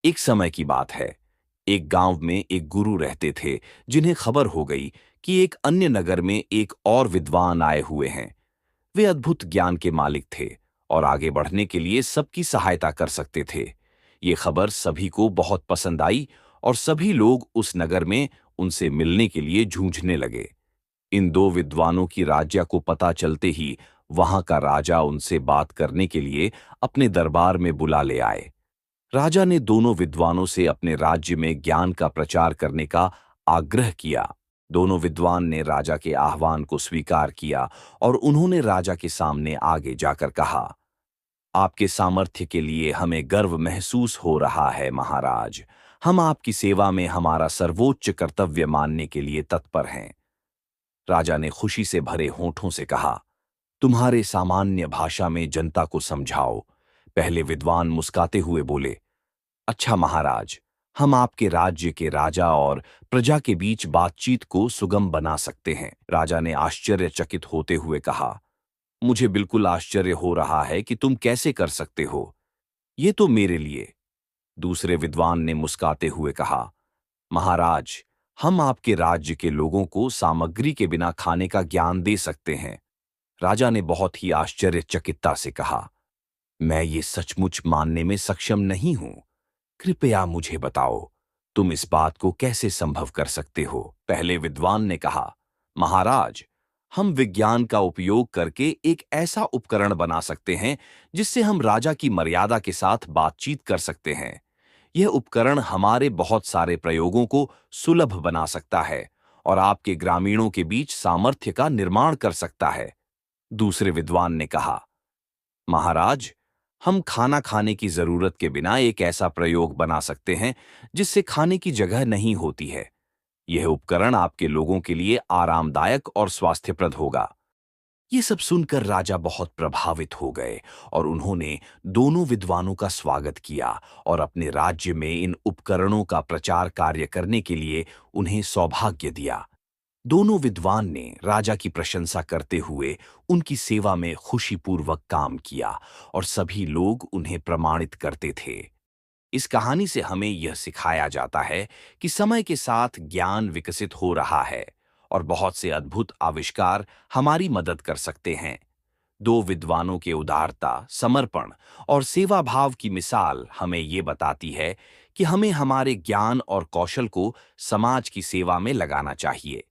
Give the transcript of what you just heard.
एक समय की बात है। एक गांव में एक गुरु रहते थे, जिन्हें खबर हो गई कि एक अन्य नगर में एक और विद्वान आए हुए हैं। वे अद्भुत ज्ञान के मालिक थे और आगे बढ़ने के लिए सबकी सहायता कर सकते थे। ये खबर सभी को बहुत पसंद आई और सभी लोग उस नगर में उनसे मिलने के लिए जूझने लगे। इन दो विद्वानों की राज्य को पता चलते ही वहां का राजा उनसे बात करने के लिए अपने दरबार में बुला ले आए। राजा ने दोनों विद्वानों से अपने राज्य में ज्ञान का प्रचार करने का आग्रह किया। दोनों विद्वान ने राजा के आह्वान को स्वीकार किया और उन्होंने राजा के सामने आगे जाकर कहा, आपके सामर्थ्य के लिए हमें गर्व महसूस हो रहा है महाराज। हम आपकी सेवा में हमारा सर्वोच्च कर्तव्य मानने के लिए तत्पर हैं। राजा ने खुशी से भरे होठों से कहा, तुम्हारे सामान्य भाषा में जनता को समझाओ। पहले विद्वान मुस्काते हुए बोले, अच्छा महाराज, हम आपके राज्य के राजा और प्रजा के बीच बातचीत को सुगम बना सकते हैं। राजा ने आश्चर्यचकित होते हुए कहा, मुझे बिल्कुल आश्चर्य हो रहा है कि तुम कैसे कर सकते हो। ये तो मेरे लिए। दूसरे विद्वान ने मुस्काते हुए कहा, महाराज, हम आपके राज्य के लोगों को सामग्री के बिना खाने का ज्ञान दे सकते हैं। राजा ने बहुत ही आश्चर्यचकितता से कहा, मैं ये सचमुच मानने में सक्षम नहीं हूं। कृपया मुझे बताओ, तुम इस बात को कैसे संभव कर सकते हो। पहले विद्वान ने कहा, महाराज, हम विज्ञान का उपयोग करके एक ऐसा उपकरण बना सकते हैं जिससे हम राजा की मर्यादा के साथ बातचीत कर सकते हैं। यह उपकरण हमारे बहुत सारे प्रयोगों को सुलभ बना सकता है और आपके ग्रामीणों के बीच सामर्थ्य का निर्माण कर सकता है। दूसरे विद्वान ने कहा, महाराज, हम खाना खाने की जरूरत के बिना एक ऐसा प्रयोग बना सकते हैं जिससे खाने की जगह नहीं होती है। यह उपकरण आपके लोगों के लिए आरामदायक और स्वास्थ्यप्रद होगा। ये सब सुनकर राजा बहुत प्रभावित हो गए और उन्होंने दोनों विद्वानों का स्वागत किया और अपने राज्य में इन उपकरणों का प्रचार कार्य करने के लिए उन्हें सौभाग्य दिया। दोनों विद्वान ने राजा की प्रशंसा करते हुए उनकी सेवा में खुशीपूर्वक काम किया और सभी लोग उन्हें प्रमाणित करते थे। इस कहानी से हमें यह सिखाया जाता है कि समय के साथ ज्ञान विकसित हो रहा है और बहुत से अद्भुत आविष्कार हमारी मदद कर सकते हैं। दो विद्वानों के उदारता, समर्पण और सेवा भाव की मिसाल हमें ये बताती है कि हमें हमारे ज्ञान और कौशल को समाज की सेवा में लगाना चाहिए।